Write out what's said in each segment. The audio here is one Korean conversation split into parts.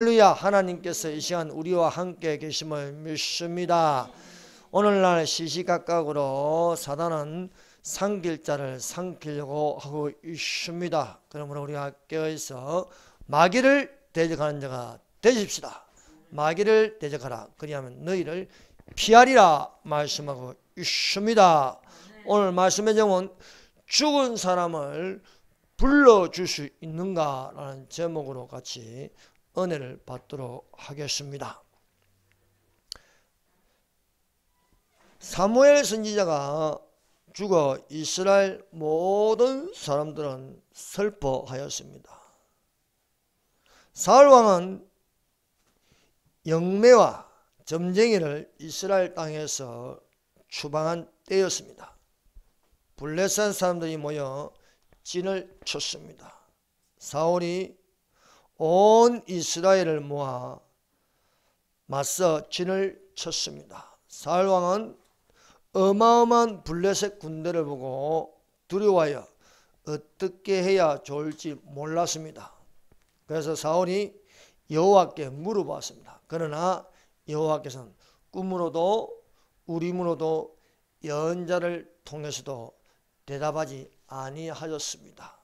할렐루야. 하나님께서 이 시간 우리와 함께 계심을 믿습니다. 오늘날 시시각각으로 사단은 삼킬 자를 삼키려고 하고 있습니다. 그러므로 우리가 깨어있어 마귀를 대적하는 자가 되십시다. 마귀를 대적하라. 그리하면 너희를 피하리라 말씀하고 있습니다. 오늘 말씀의 제목은 죽은 사람을 불러줄 수 있는가 라는 제목으로 같이 은혜를 받도록 하겠습니다. 사무엘 선지자가 죽어 이스라엘 모든 사람들은 슬퍼하였습니다. 사울 왕은 영매와 점쟁이를 이스라엘 땅에서 추방한 때였습니다. 블레셋 사람들이 모여 진을 쳤습니다. 사울이 온 이스라엘을 모아 맞서 진을 쳤습니다. 사울 왕은 어마어마한 블레셋 군대를 보고 두려워하여 어떻게 해야 좋을지 몰랐습니다. 그래서 사울이 여호와께 물어봤습니다. 그러나 여호와께서는 꿈으로도 우림으로도 예언자를 통해서도 대답하지 아니하셨습니다.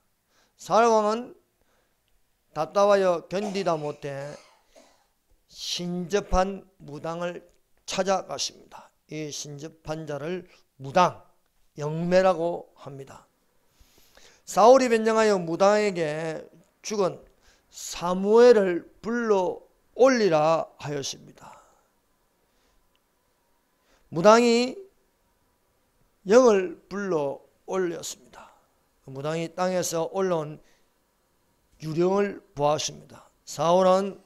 사울 왕은 답답하여 견디다 못해 신접한 무당을 찾아갔습니다. 이 신접한 자를 무당, 영매라고 합니다. 사울이 변장하여 무당에게 죽은 사무엘을 불러 올리라 하였습니다. 무당이 영을 불러 올렸습니다. 무당이 땅에서 올라온 유령을 보았습니다. 사울은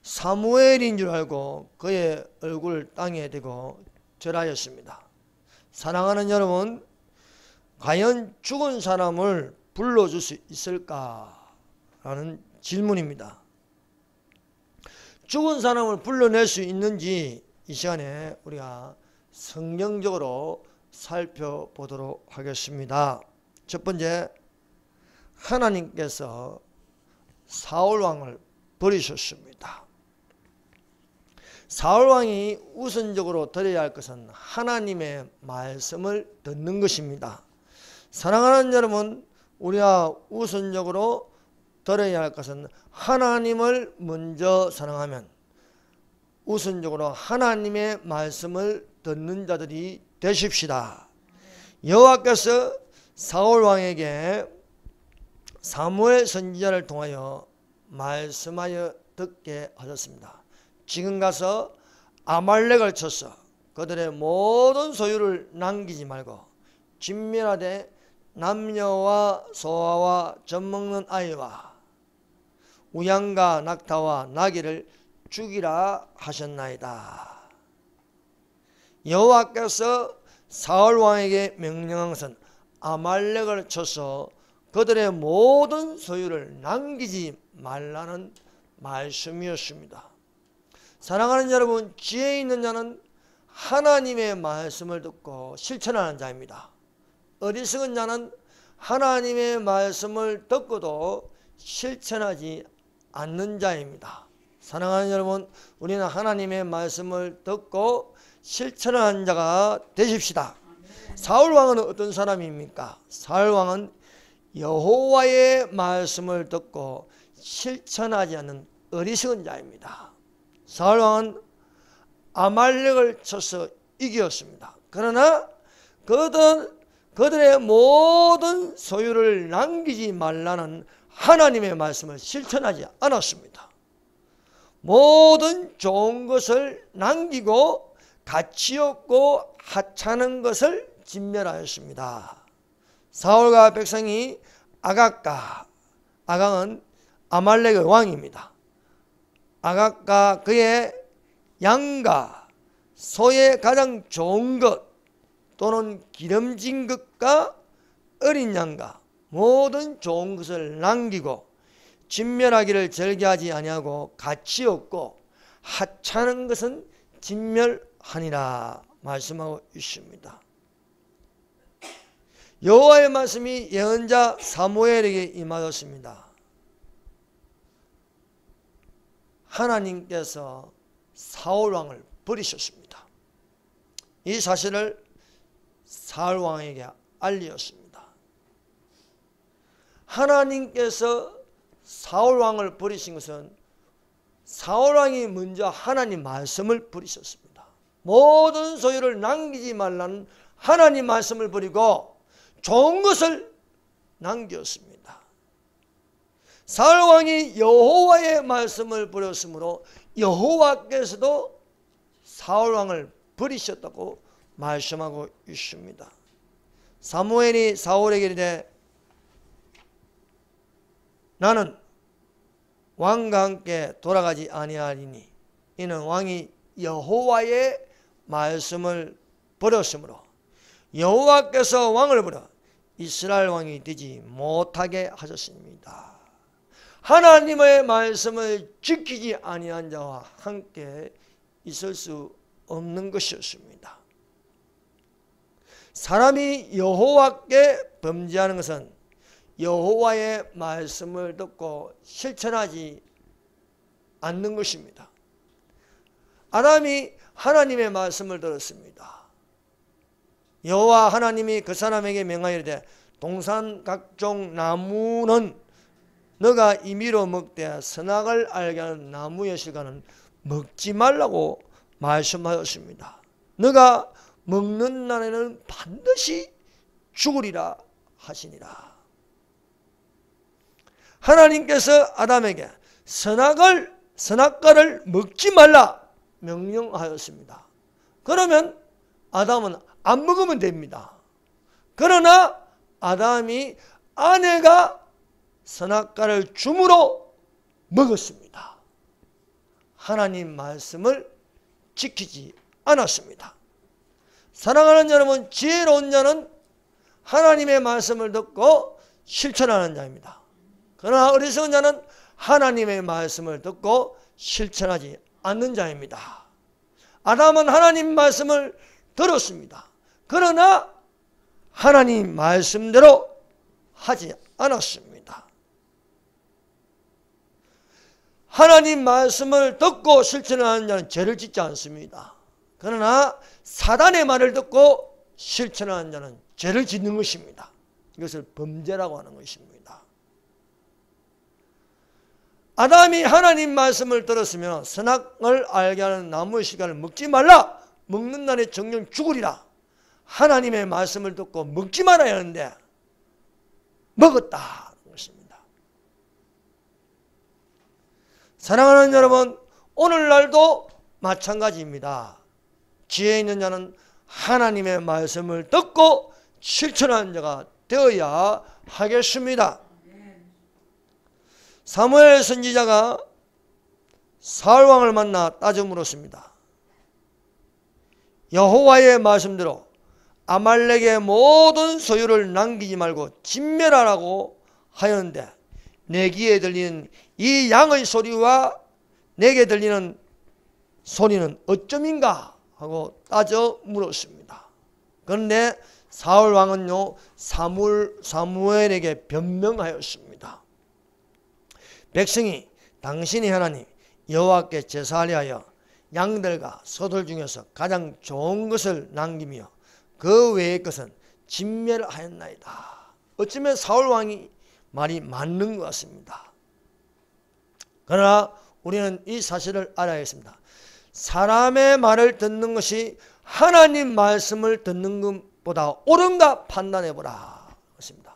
사무엘인 줄 알고 그의 얼굴을 땅에 대고 절하였습니다. 사랑하는 여러분, 과연 죽은 사람을 불러줄 수 있을까라는 질문입니다. 죽은 사람을 불러낼 수 있는지 이 시간에 우리가 성경적으로 살펴보도록 하겠습니다. 첫 번째, 하나님께서 사울 왕을 버리셨습니다. 사울 왕이 우선적으로 드려야 할 것은 하나님의 말씀을 듣는 것입니다. 사랑하는 여러분, 우리가 우선적으로 들어야 할 것은 하나님을 먼저 사랑하면 우선적으로 하나님의 말씀을 듣는 자들이 되십시다. 여호와께서 사울 왕에게 사무엘 선지자를 통하여 말씀하여 듣게 하셨습니다. 지금 가서 아말렉을 쳐서 그들의 모든 소유를 남기지 말고 진멸하되 남녀와 소아와 젖먹는 아이와 우양과 낙타와 나귀를 죽이라 하셨나이다. 여호와께서 사울 왕에게 명령한 것은 아말렉을 쳐서 그들의 모든 소유를 남기지 말라는 말씀이었습니다. 사랑하는 여러분, 지혜 있는 자는 하나님의 말씀을 듣고 실천하는 자입니다. 어리석은 자는 하나님의 말씀을 듣고도 실천하지 않는 자입니다. 사랑하는 여러분, 우리는 하나님의 말씀을 듣고 실천하는 자가 되십시다. 사울 왕은 어떤 사람입니까? 사울 왕은 여호와의 말씀을 듣고 실천하지 않는 어리석은 자입니다. 사울 왕은 아말렉을 쳐서 이겼습니다. 그러나 그들의 모든 소유를 남기지 말라는 하나님의 말씀을 실천하지 않았습니다. 모든 좋은 것을 남기고 가치 없고 하찮은 것을 진멸하였습니다. 사울과 백성이 아각은 아말렉의 왕입니다. 아각과 그의 양과 소의 가장 좋은 것 또는 기름진 것과 어린 양과 모든 좋은 것을 남기고 진멸하기를 즐겨하지 아니하고 가치 없고 하찮은 것은 진멸하니라 말씀하고 있습니다. 여호와의 말씀이 예언자 사무엘에게 임하였습니다. 하나님께서 사울 왕을 버리셨습니다. 이 사실을 사울 왕에게 알렸습니다. 하나님께서 사울 왕을 버리신 것은 사울 왕이 먼저 하나님 말씀을 버리셨습니다. 모든 소유를 남기지 말라는 하나님 말씀을 버리고 좋은 것을 남겼습니다. 사울 왕이 여호와의 말씀을 버렸으므로 여호와께서도 사울 왕을 버리셨다고 말씀하고 있습니다. 사무엘이 사울에게 이르되 나는 왕과 함께 돌아가지 아니하리니 이는 왕이 여호와의 말씀을 버렸으므로 여호와께서 왕을 버려 이스라엘 왕이 되지 못하게 하셨습니다. 하나님의 말씀을 지키지 아니한 자와 함께 있을 수 없는 것이었습니다. 사람이 여호와께 범죄하는 것은 여호와의 말씀을 듣고 실천하지 않는 것입니다. 아담이 하나님의 말씀을 들었습니다. 여호와 하나님이 그 사람에게 명하이르되 동산 각종 나무는 너가 임의로 먹되 선악을 알게 하는 나무의 실과는 먹지 말라고 말씀하셨습니다. 너가 먹는 날에는 반드시 죽으리라 하시니라. 하나님께서 아담에게 선악과를 먹지 말라 명령하였습니다. 그러면 아담은 안 먹으면 됩니다. 그러나 아담이 아내가 선악과를 줌으로 먹었습니다. 하나님 말씀을 지키지 않았습니다. 사랑하는 여러분, 지혜로운 자는 하나님의 말씀을 듣고 실천하는 자입니다. 그러나 어리석은 자는 하나님의 말씀을 듣고 실천하지 않는 자입니다. 아담은 하나님 말씀을 들었습니다. 그러나 하나님 말씀대로 하지 않았습니다. 하나님 말씀을 듣고 실천하는 자는 죄를 짓지 않습니다. 그러나 사단의 말을 듣고 실천하는 자는 죄를 짓는 것입니다. 이것을 범죄라고 하는 것입니다. 아담이 하나님 말씀을 들었으면 선악을 알게 하는 나무의 실과를 먹지 말라. 먹는 날에 정령 죽으리라. 하나님의 말씀을 듣고 먹지 말아야 하는데 먹었다. 것입니다. 사랑하는 여러분, 오늘날도 마찬가지입니다. 지혜 있는 자는 하나님의 말씀을 듣고 실천하는 자가 되어야 하겠습니다. 사무엘 선지자가 사울 왕을 만나 따져 물었습니다. 여호와의 말씀대로 아말렉의 모든 소유를 남기지 말고 진멸하라고 하였는데 내 귀에 들리는 이 양의 소리와 내게 들리는 소리는 어쩌민가 하고 따져 물었습니다. 그런데 사울 왕은요 사무엘에게 변명하였습니다. 백성이 당신이 하나님 여호와께 제사하려 하여 양들과 소들 중에서 가장 좋은 것을 남기며 그 외의 것은 진멸하였나이다. 어쩌면 사울 왕이 말이 맞는 것 같습니다. 그러나 우리는 이 사실을 알아야겠습니다. 사람의 말을 듣는 것이 하나님 말씀을 듣는 것보다 옳은가 판단해보라. 그렇습니다.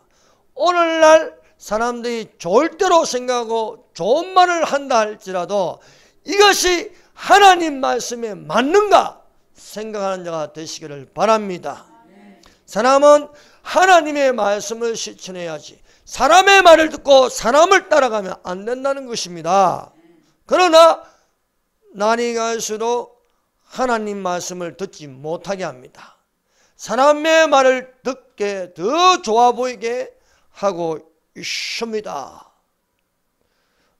오늘날 사람들이 좋을 대로 생각하고 좋은 말을 한다 할지라도 이것이 하나님 말씀에 맞는가 생각하는 자가 되시기를 바랍니다. 사람은 하나님의 말씀을 실천해야지 사람의 말을 듣고 사람을 따라가면 안 된다는 것입니다. 그러나 날이 갈수록 하나님 말씀을 듣지 못하게 합니다. 사람의 말을 듣게 더 좋아 보이게 하고 있습니다.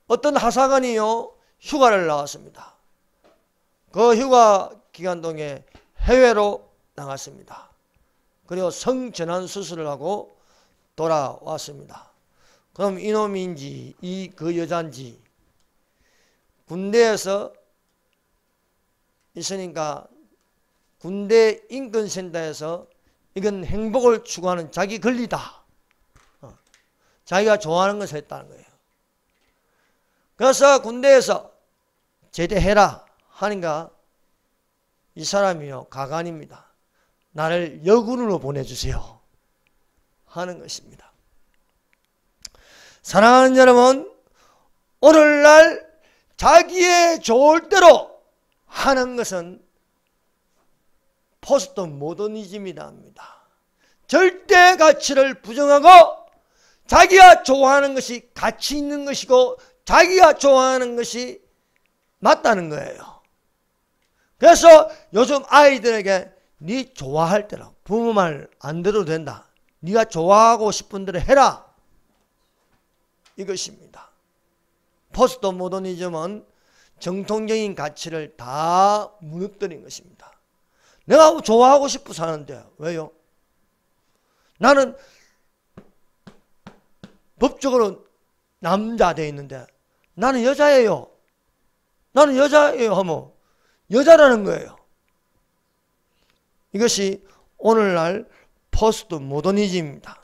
어떤 하사관이요 휴가를 나왔습니다. 그 휴가 기간 동에 해외로 나갔습니다. 그리고 성전환 수술을 하고 돌아왔습니다. 그럼 이놈인지 그 여자인지 군대에서 있으니까 군대 인권센터에서 이건 행복을 추구하는 자기 권리다. 자기가 좋아하는 것을 했다는 거예요. 그래서 군대에서 제대해라 하니까 이 사람이요, 가관입니다. 나를 여군으로 보내주세요 하는 것입니다. 사랑하는 여러분, 오늘날 자기의 좋을 대로 하는 것은 포스트 모더니즘이다 합니다. 절대 가치를 부정하고 자기가 좋아하는 것이 가치 있는 것이고 자기가 좋아하는 것이 맞다는 거예요. 그래서 요즘 아이들에게 네 좋아할 대로, 부모 말 안 들어도 된다, 네가 좋아하고 싶은 대로 해라, 이것입니다. 포스트 모더니즘은 정통적인 가치를 다 무너뜨린 것입니다. 내가 좋아하고 싶어 사는데 왜요? 나는 법적으로 남자 돼 있는데 나는 여자예요. 나는 여자예요 하면 여자라는 거예요. 이것이 오늘날 포스트 모더니즘입니다.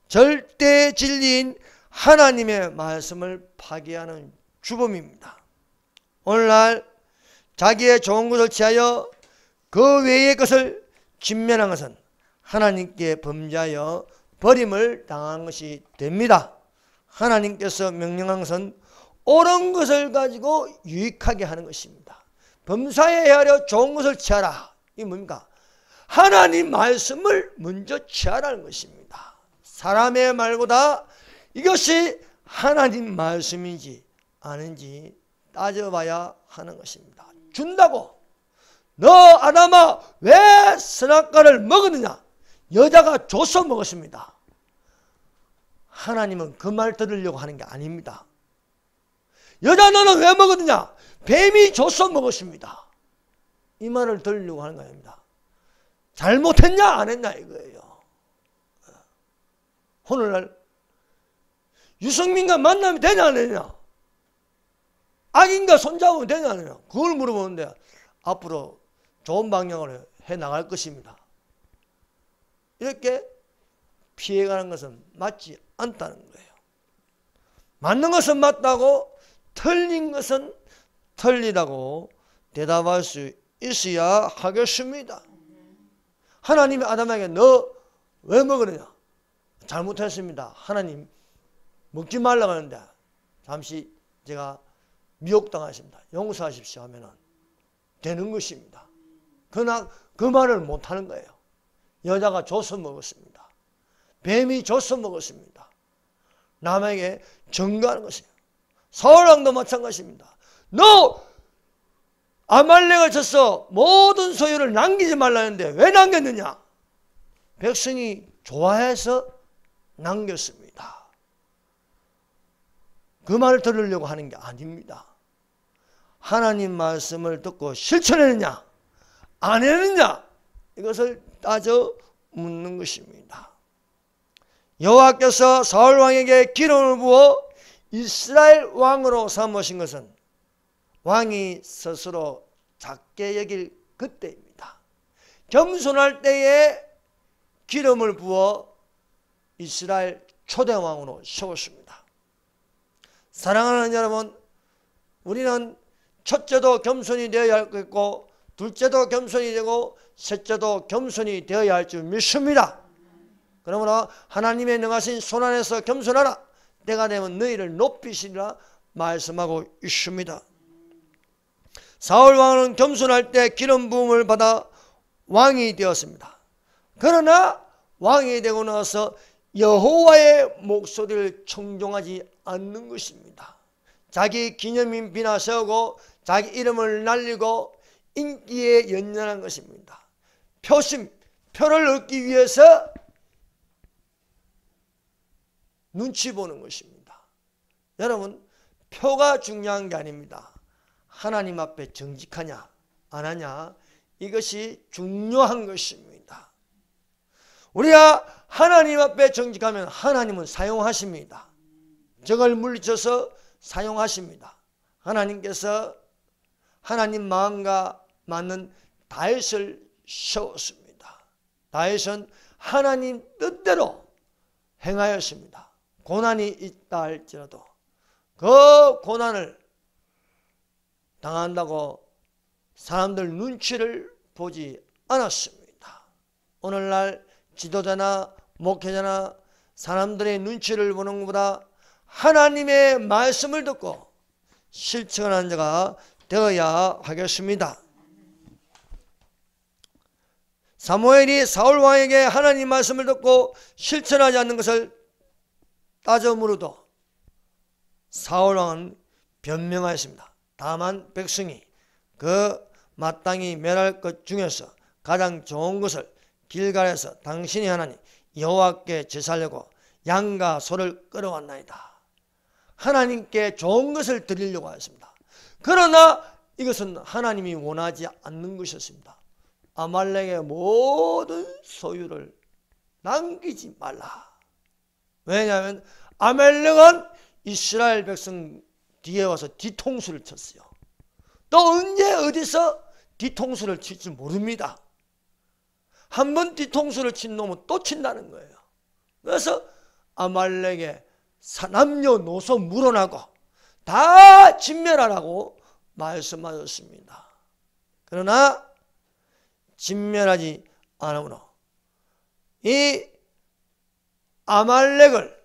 절대 진리인 하나님의 말씀을 파괴하는 주범입니다. 오늘날 자기의 좋은 것을 취하여 그 외의 것을 진면한 것은 하나님께 범죄하여 버림을 당한 것이 됩니다. 하나님께서 명령한 것은 옳은 것을 가지고 유익하게 하는 것입니다. 범사에 헤아려 좋은 것을 취하라. 이게 뭡니까? 하나님 말씀을 먼저 취하라는 것입니다. 사람의 말보다 이것이 하나님 말씀인지 아닌지 따져봐야 하는 것입니다. 준다고. 너 아담아 왜 선악과를 먹었느냐? 여자가 줘서 먹었습니다. 하나님은 그 말 들으려고 하는 게 아닙니다. 여자 너는 왜 먹었느냐? 뱀이 줘서 먹었습니다. 이 말을 들으려고 하는 거 아닙니다. 잘못했냐 안 했냐 이거예요. 오늘날 유승민과 만나면 되냐 안 되냐? 악인과 손잡으면 되냐 안 되냐? 그걸 물어보는데 앞으로 좋은 방향으로 해나갈 것입니다. 이렇게 피해가는 것은 맞지 않다는 거예요. 맞는 것은 맞다고 틀린 것은 틀리다고 대답할 수 있어야 하겠습니다. 하나님이 아담에게 너 왜 먹으느냐? 잘못했습니다. 하나님 먹지 말라고 하는데 잠시 제가 미혹당하십니다. 용서하십시오 하면 되는 것입니다. 그러나 그 말을 못하는 거예요. 여자가 줘서 먹었습니다. 뱀이 줘서 먹었습니다. 남에게 전가하는 것이에요. 사울왕도 마찬가지입니다. 너 아말렉을 쳐서 모든 소유를 남기지 말라는데 왜 남겼느냐? 백성이 좋아해서 남겼습니다. 그 말을 들으려고 하는 게 아닙니다. 하나님 말씀을 듣고 실천했느냐 안 했느냐 이것을 따져 묻는 것입니다. 여호와께서 사울 왕에게 기름을 부어 이스라엘 왕으로 삼으신 것은 왕이 스스로 작게 여길 그때입니다. 겸손할 때에 기름을 부어 이스라엘 초대왕으로 세웠습니다. 사랑하는 여러분, 우리는 첫째도 겸손이 되어야 하겠고 둘째도 겸손이 되고 셋째도 겸손이 되어야 할 줄 믿습니다. 그러므로 하나님의 능하신 손 안에서 겸손하라. 때가 되면 너희를 높이시리라 말씀하고 있습니다. 사울 왕은 겸손할 때 기름 부음을 받아 왕이 되었습니다. 그러나 왕이 되고 나서 여호와의 목소리를 청종하지 않는 것입니다. 자기 기념인 비나 세우고 자기 이름을 날리고 인기에 연연한 것입니다. 표를 얻기 위해서 눈치 보는 것입니다. 여러분, 표가 중요한 게 아닙니다. 하나님 앞에 정직하냐 안 하냐 이것이 중요한 것입니다. 우리가 하나님 앞에 정직하면 하나님은 사용하십니다. 적을 물리쳐서 사용하십니다. 하나님께서 하나님 마음과 맞는 다윗을 세웠습니다. 다윗은 하나님 뜻대로 행하였습니다. 고난이 있다 할지라도 그 고난을 당한다고 사람들 눈치를 보지 않았습니다. 오늘날 지도자나 목회자나 사람들의 눈치를 보는 것보다 하나님의 말씀을 듣고 실천하는 자가 되어야 하겠습니다. 사무엘이 사울 왕에게 하나님 말씀을 듣고 실천하지 않는 것을 따져 물어도 사울 왕은 변명하였습니다. 다만 백성이 그 마땅히 멸할 것 중에서 가장 좋은 것을 길갈에서 당신이 하나님 여호와께 제사하려고 양과 소를 끌어왔나이다. 하나님께 좋은 것을 드리려고 하였습니다. 그러나 이것은 하나님이 원하지 않는 것이었습니다. 아말렉의 모든 소유를 남기지 말라. 왜냐하면 아말렉은 이스라엘 백성 뒤에 와서 뒤통수를 쳤어요. 또 언제 어디서 뒤통수를 칠지 모릅니다. 한 번 뒤통수를 친 놈은 또 친다는 거예요. 그래서 아말렉의 남녀노소 물어나고 다 진멸하라고 말씀하셨습니다. 그러나 진멸하지 않으므로 이 아말렉을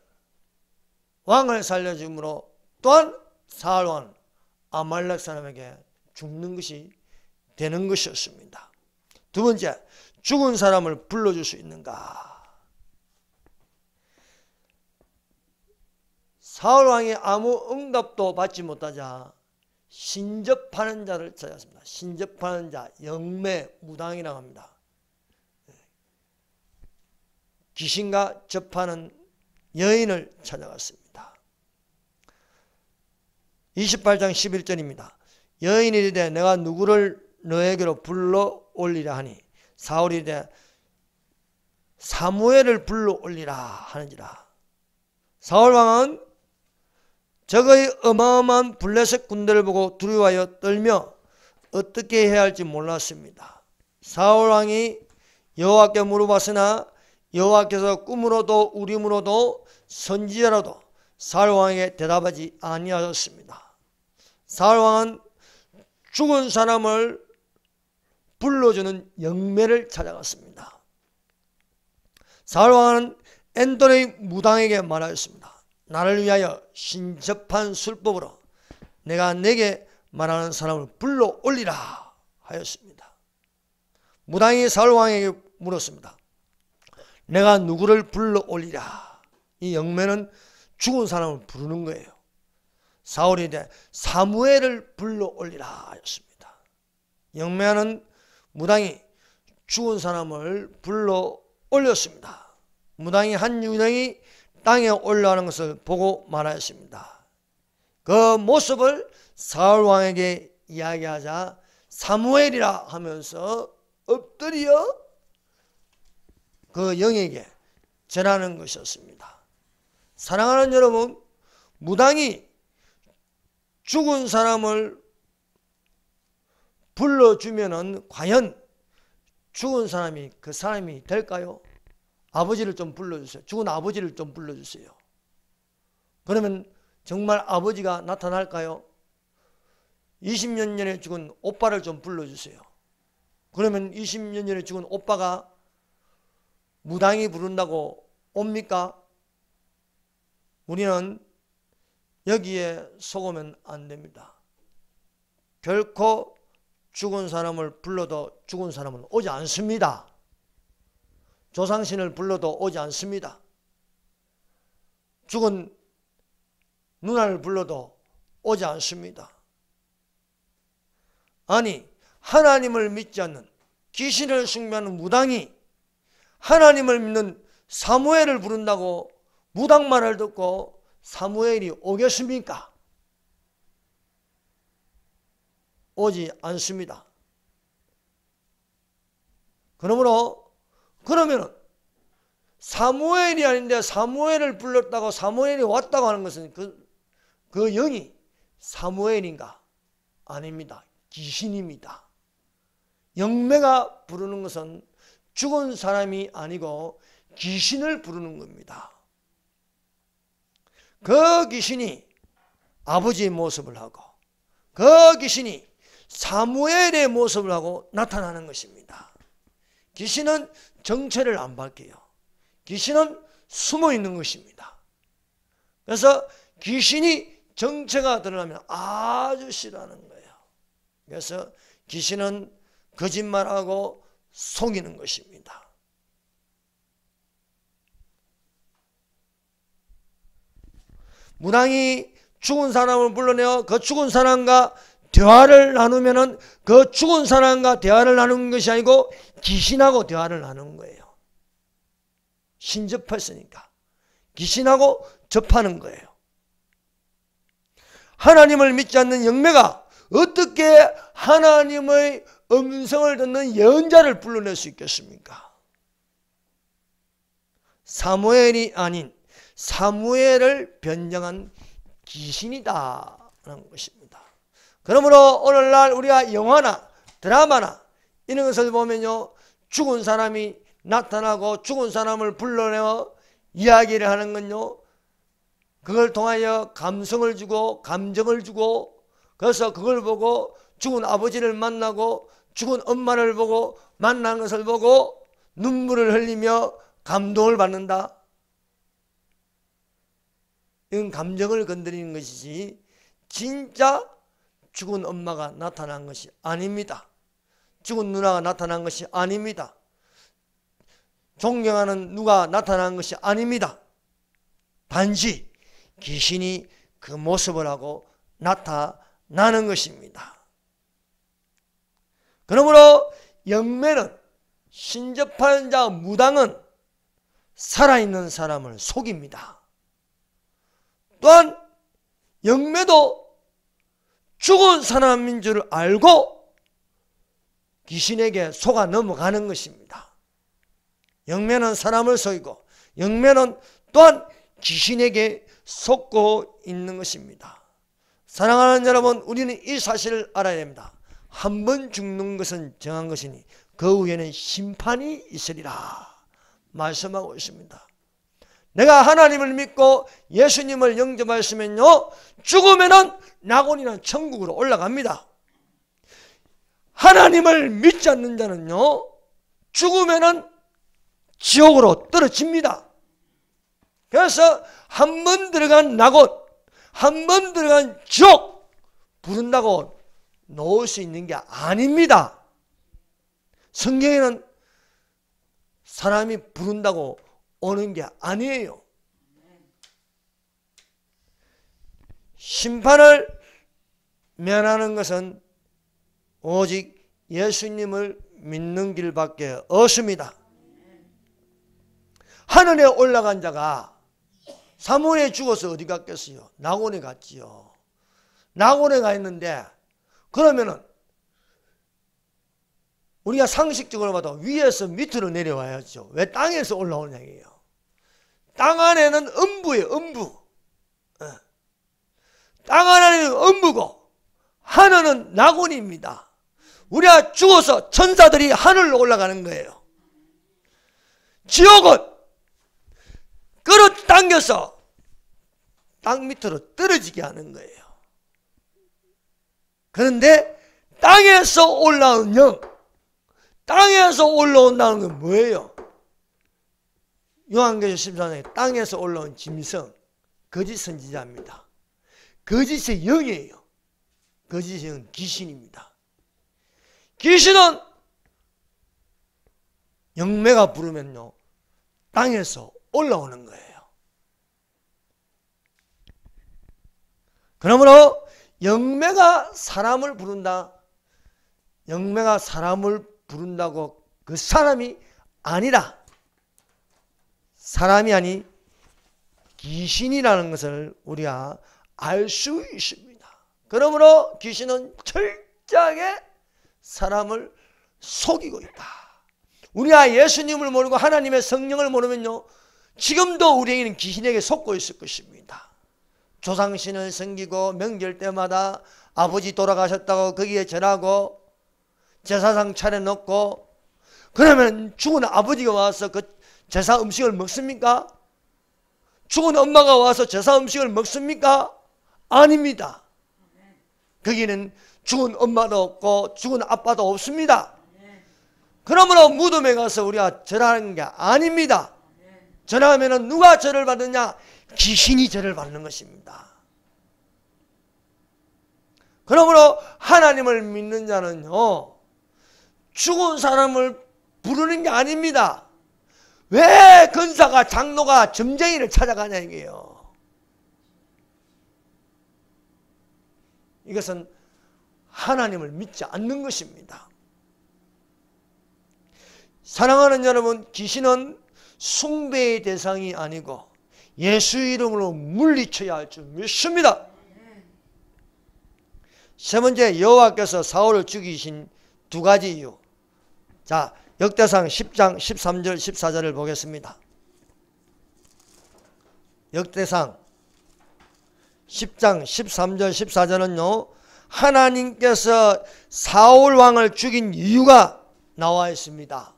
왕을 살려줌으로 또한 사울 왕은 아말렉 사람에게 죽는 것이 되는 것이었습니다. 두 번째, 죽은 사람을 불러줄 수 있는가? 사울 왕이 아무 응답도 받지 못하자 신접하는 자를 찾았습니다. 신접하는 자, 영매 무당이라고 합니다. 귀신과 접하는 여인을 찾아갔습니다. 28장 11절입니다. 여인이 이르되 내가 누구를 너에게로 불러 올리라 하니 사울이 이르되 사무엘을 불러 올리라 하는지라. 사울 왕은 적의 어마어마한 블레셋 군대를 보고 두려워하여 떨며 어떻게 해야 할지 몰랐습니다. 사울 왕이 여호와께 물어봤으나 여호와께서 꿈으로도 우림으로도 선지자로도 사울 왕에게 대답하지 아니하셨습니다. 사울 왕은 죽은 사람을 불러주는 영매를 찾아갔습니다. 사울 왕은 엔돌의 무당에게 말하였습니다. 나를 위하여 신접한 술법으로 내가 내게 말하는 사람을 불러 올리라 하였습니다. 무당이 사울 왕에게 물었습니다. 내가 누구를 불러 올리라. 이 영매는 죽은 사람을 부르는 거예요. 사울이 이제 사무엘을 불러 올리라 하였습니다. 영매하는 무당이 죽은 사람을 불러 올렸습니다. 무당이 한 유령이 땅에 올라가는 것을 보고 말하였습니다. 그 모습을 사울 왕에게 이야기하자 사무엘이라 하면서 엎드려 그 영에게 절하는 것이었습니다. 사랑하는 여러분, 무당이 죽은 사람을 불러주면은 과연 죽은 사람이 그 사람이 될까요? 아버지를 좀 불러주세요. 죽은 아버지를 좀 불러주세요. 그러면 정말 아버지가 나타날까요? 20년 전에 죽은 오빠를 좀 불러주세요. 그러면 20년 전에 죽은 오빠가 무당이 부른다고 옵니까? 우리는 여기에 속으면 안 됩니다. 결코 죽은 사람을 불러도 죽은 사람은 오지 않습니다. 조상신을 불러도 오지 않습니다. 죽은 누나를 불러도 오지 않습니다. 아니, 하나님을 믿지 않는 귀신을 숭배하는 무당이 하나님을 믿는 사무엘을 부른다고 무당 말을 듣고 사무엘이 오겠습니까? 오지 않습니다. 그러면 사무엘이 아닌데 사무엘을 불렀다고 사무엘이 왔다고 하는 것은 그 영이 사무엘인가? 아닙니다. 귀신입니다. 영매가 부르는 것은 죽은 사람이 아니고 귀신을 부르는 겁니다. 그 귀신이 아버지의 모습을 하고 그 귀신이 사무엘의 모습을 하고 나타나는 것입니다. 귀신은 정체를 안 밝혀요. 귀신은 숨어 있는 것입니다. 그래서 귀신이 정체가 드러나면 아주 싫어하는 거예요. 그래서 귀신은 거짓말하고 속이는 것입니다. 무당이 죽은 사람을 불러내어 그 죽은 사람과 대화를 나누면은 그 죽은 사람과 대화를 나누는 것이 아니고 귀신하고 대화를 나누는 거예요. 신접했으니까 귀신하고 접하는 거예요. 하나님을 믿지 않는 영매가 어떻게 하나님의 음성을 듣는 예언자를 불러낼 수 있겠습니까? 사무엘이 아닌 사무엘을 변장한 귀신이다라는 것입니다. 그러므로 오늘날 우리가 영화나 드라마나 이런 것을 보면요, 죽은 사람이 나타나고 죽은 사람을 불러내어 이야기를 하는 건요, 그걸 통하여 감성을 주고 감정을 주고, 그래서 그걸 보고 죽은 아버지를 만나고 죽은 엄마를 보고 만난 것을 보고 눈물을 흘리며 감동을 받는다. 이건 감정을 건드리는 것이지 진짜 죽은 엄마가 나타난 것이 아닙니다. 죽은 누나가 나타난 것이 아닙니다. 존경하는 누가 나타난 것이 아닙니다. 단지 귀신이 그 모습을 하고 나타나는 것입니다. 그러므로 영매는, 신접한 자 무당은 살아있는 사람을 속입니다. 또한 영매도 죽은 사람인 줄 알고 귀신에게 속아 넘어가는 것입니다. 영매는 사람을 속이고 영매는 또한 귀신에게 속고 있는 것입니다. 사랑하는 여러분, 우리는 이 사실을 알아야 됩니다. 한 번 죽는 것은 정한 것이니 그 후에는 심판이 있으리라 말씀하고 있습니다. 내가 하나님을 믿고 예수님을 영접하였으면요, 죽으면은 낙원이나 천국으로 올라갑니다. 하나님을 믿지 않는 자는요, 죽으면은 지옥으로 떨어집니다. 그래서 한 번 들어간 낙원, 한 번 들어간 지옥 부른다고 놓을 수 있는 게 아닙니다. 성경에는 사람이 부른다고 오는 게 아니에요. 심판을 면하는 것은 오직 예수님을 믿는 길밖에 없습니다. 하늘에 올라간 자가 사무엘에 죽어서 어디 갔겠어요? 낙원에 갔지요. 낙원에 가 있는데, 그러면은 우리가 상식적으로 봐도 위에서 밑으로 내려와야죠. 왜 땅에서 올라오냐고요. 땅 안에는 음부예요, 음부. 땅 안에는 음부고 하늘은 낙원입니다. 우리가 죽어서 천사들이 하늘로 올라가는 거예요. 지옥은 끌어당겨서 땅 밑으로 떨어지게 하는 거예요. 그런데 땅에서 올라온 영, 땅에서 올라온다는 건 뭐예요? 요한계시록 14장에 땅에서 올라온 짐승, 거짓 선지자입니다. 거짓의 영이에요. 거짓의 영은 귀신입니다. 귀신은 영매가 부르면요, 땅에서 올라오는 거예요. 그러므로 영매가 사람을 부른다. 영매가 사람을 부른다고 그 사람이 아니라, 사람이 아닌 귀신이라는 것을 우리가 알 수 있습니다. 그러므로 귀신은 철저하게 사람을 속이고 있다. 우리가 예수님을 모르고 하나님의 성령을 모르면요, 지금도 우리에게는 귀신에게 속고 있을 것입니다. 조상신을 섬기고 명절 때마다 아버지 돌아가셨다고 거기에 절하고 제사상 차려놓고, 그러면 죽은 아버지가 와서 그 제사 음식을 먹습니까? 죽은 엄마가 와서 제사 음식을 먹습니까? 아닙니다. 거기는 죽은 엄마도 없고 죽은 아빠도 없습니다. 그러므로 무덤에 가서 우리가 절하는 게 아닙니다. 절하면 누가 절을 받느냐? 귀신이 절을 받는 것입니다. 그러므로 하나님을 믿는 자는요, 죽은 사람을 부르는 게 아닙니다. 왜 권사가 장로가 점쟁이를 찾아가냐 이게요. 이것은 하나님을 믿지 않는 것입니다. 사랑하는 여러분, 귀신은 숭배의 대상이 아니고 예수 이름으로 물리쳐야 할 줄 믿습니다. 세 번째, 여호와께서 사울을 죽이신 두 가지 이유. 자, 역대상 10장 13절 14절을 보겠습니다. 역대상 10장 13절 14절은요, 하나님께서 사울 왕을 죽인 이유가 나와 있습니다.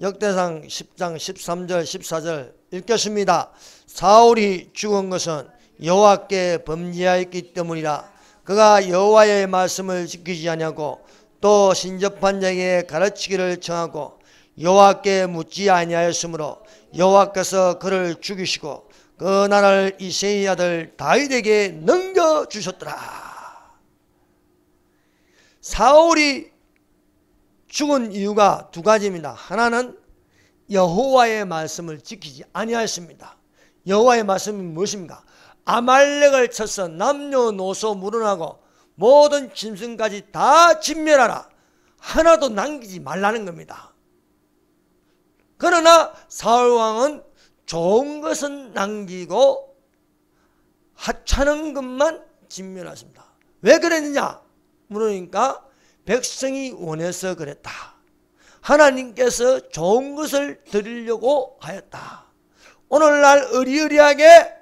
역대상 10장 13절 14절 읽겠습니다. 사울이 죽은 것은 여호와께 범죄하였기 때문이라. 그가 여호와의 말씀을 지키지 아니하고 또 신접한 자에게 가르치기를 정하고 여호와께 묻지 아니하였으므로 여호와께서 그를 죽이시고 그 나라를 이새의 아들 다윗에게 넘겨주셨더라. 사울이 죽은 이유가 두 가지입니다. 하나는 여호와의 말씀을 지키지 아니하였습니다. 여호와의 말씀이 무엇입니까? 아말렉을 쳐서 남녀노소 물어나고 모든 짐승까지 다 진멸하라. 하나도 남기지 말라는 겁니다. 그러나 사울왕은 좋은 것은 남기고 하찮은 것만 진멸하십니다. 왜 그랬느냐 물으니까 백성이 원해서 그랬다. 하나님께서 좋은 것을 드리려고 하였다. 오늘날 의리의리하게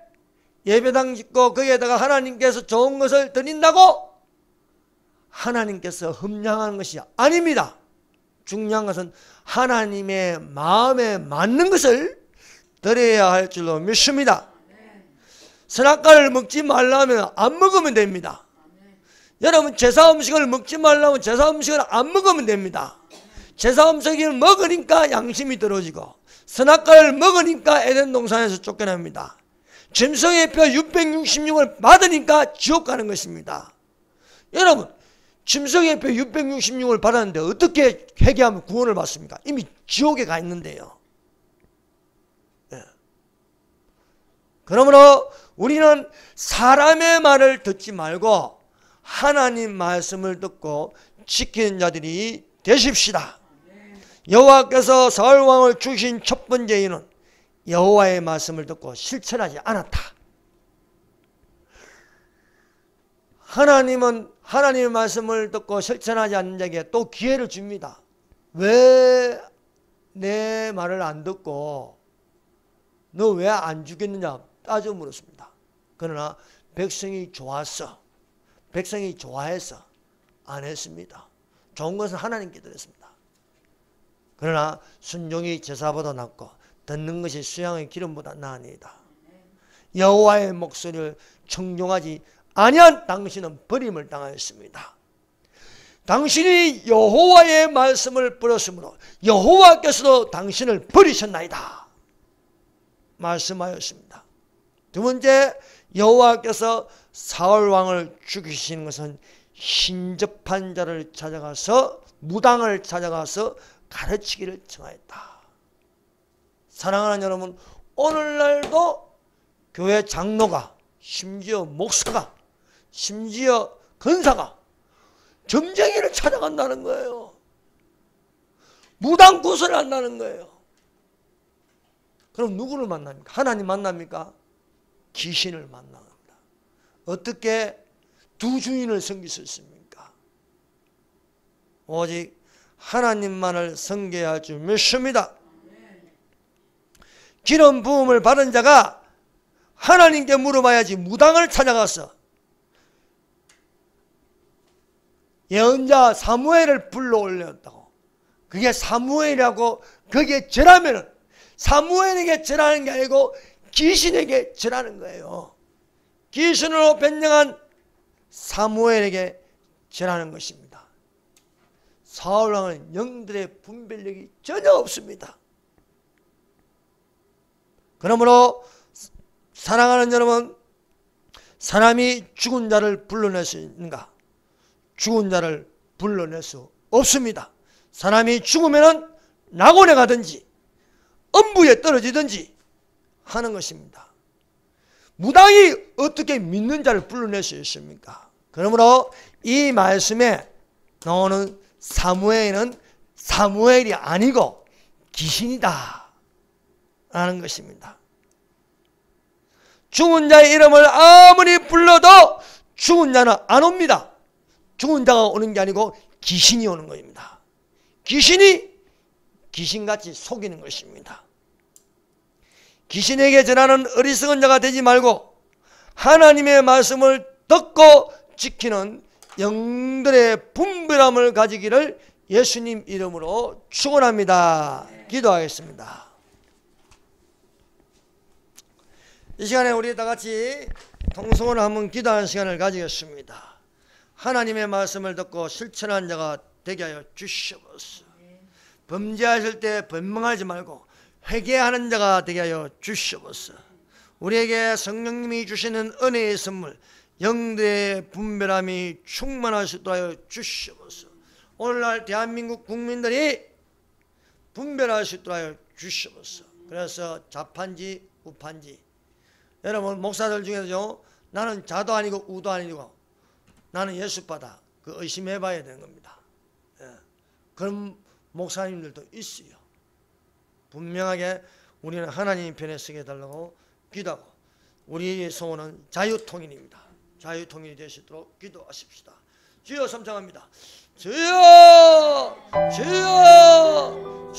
예배당 짓고 거기에다가 하나님께서 좋은 것을 드린다고 하나님께서 흠량하는 것이 아닙니다. 중요한 것은 하나님의 마음에 맞는 것을 드려야 할 줄로 믿습니다. 선악과를 먹지 말라면 안 먹으면 됩니다. 여러분, 제사 음식을 먹지 말라면 제사 음식을 안 먹으면 됩니다. 제사 음식을 먹으니까 양심이 떨어지고 선악과를 먹으니까 에덴 동산에서 쫓겨납니다. 짐승의 뼈 666을 받으니까 지옥 가는 것입니다. 여러분, 짐승의 뼈 666을 받았는데 어떻게 회개하면 구원을 받습니까? 이미 지옥에 가 있는데요. 네. 그러므로 우리는 사람의 말을 듣지 말고 하나님 말씀을 듣고 지키는 자들이 되십시다. 여호와께서 사울 왕을 죽이신 첫 번째 이유는 여호와의 말씀을 듣고 실천하지 않았다. 하나님은 하나님의 말씀을 듣고 실천하지 않는 자에게 또 기회를 줍니다. 왜 내 말을 안 듣고 너 왜 안 죽였느냐 따져 물었습니다. 그러나 백성이 좋았어. 백성이 좋아해서 안 했습니다. 좋은 것은 하나님께 드렸습니다. 그러나 순종이 제사보다 낫고 듣는 것이 수양의 기름보다 나으니이다. 여호와의 목소리를 청종하지 아니한 당신은 버림을 당하였습니다. 당신이 여호와의 말씀을 버렸으므로 여호와께서도 당신을 버리셨나이다 말씀하였습니다. 두 번째, 여호와께서 사울 왕을 죽이시는 것은 신접한 자를 찾아가서 무당을 찾아가서 가르치기를 정하였다. 사랑하는 여러분, 오늘날도 교회 장로가, 심지어 목사가, 심지어 권사가 점쟁이를 찾아간다는 거예요. 무당굿을 한다는 거예요. 그럼 누구를 만납니까? 하나님 만납니까? 귀신을 만납니다. 어떻게 두 주인을 섬길 수 있습니까? 오직 하나님만을 섬겨야 할 줄 믿습니다. 기름 부음을 받은 자가 하나님께 물어봐야지 무당을 찾아가서 예언자 사무엘을 불러 올렸다고. 그게 사무엘이라고 그게 절하면은 사무엘에게 절하는 게 아니고 귀신에게 절하는 거예요. 귀신으로 변명한 사무엘에게 절하는 것입니다. 사울왕은 영들의 분별력이 전혀 없습니다. 그러므로 사랑하는 여러분, 사람이 죽은 자를 불러낼 수 있는가? 죽은 자를 불러낼 수 없습니다. 사람이 죽으면 낙원에 가든지 엄부에 떨어지든지 하는 것입니다. 무당이 어떻게 믿는 자를 불러낼 수 있습니까? 그러므로 이 말씀에 나오는 사무엘은 사무엘이 아니고 귀신이다 라는 것입니다. 죽은 자의 이름을 아무리 불러도 죽은 자는 안 옵니다. 죽은 자가 오는 게 아니고 귀신이 오는 겁니다. 귀신이 귀신같이 속이는 것입니다. 귀신에게 전하는 어리석은 자가 되지 말고 하나님의 말씀을 듣고 지키는 영들의 분별함을 가지기를 예수님 이름으로 축원합니다. 기도하겠습니다. 이 시간에 우리 다 같이 통성으로 한번 기도하는 시간을 가지겠습니다. 하나님의 말씀을 듣고 실천한 자가 되게 하여 주시옵소서. 범죄하실 때 변명하지 말고 회개하는 자가 되게 하여 주시옵소서. 우리에게 성령님이 주시는 은혜의 선물 영들의 분별함이 충만할 수 있도록 하여 주시옵소서. 오늘날 대한민국 국민들이 분별할 수 있도록 하여 주시옵소서. 그래서 좌판지 우판지, 여러분 목사들 중에서 나는 자도 아니고 우도 아니고 나는 예수받아, 그 의심해 봐야 되는 겁니다. 예. 그런 목사님들도 있어요. 분명하게 우리는 하나님 편에 서게 해달라고 기도하고, 우리의 소원은 자유통일입니다. 자유통일이 될 수 있도록 기도하십시다. 주여, 섬창합니다. 주여, 주여,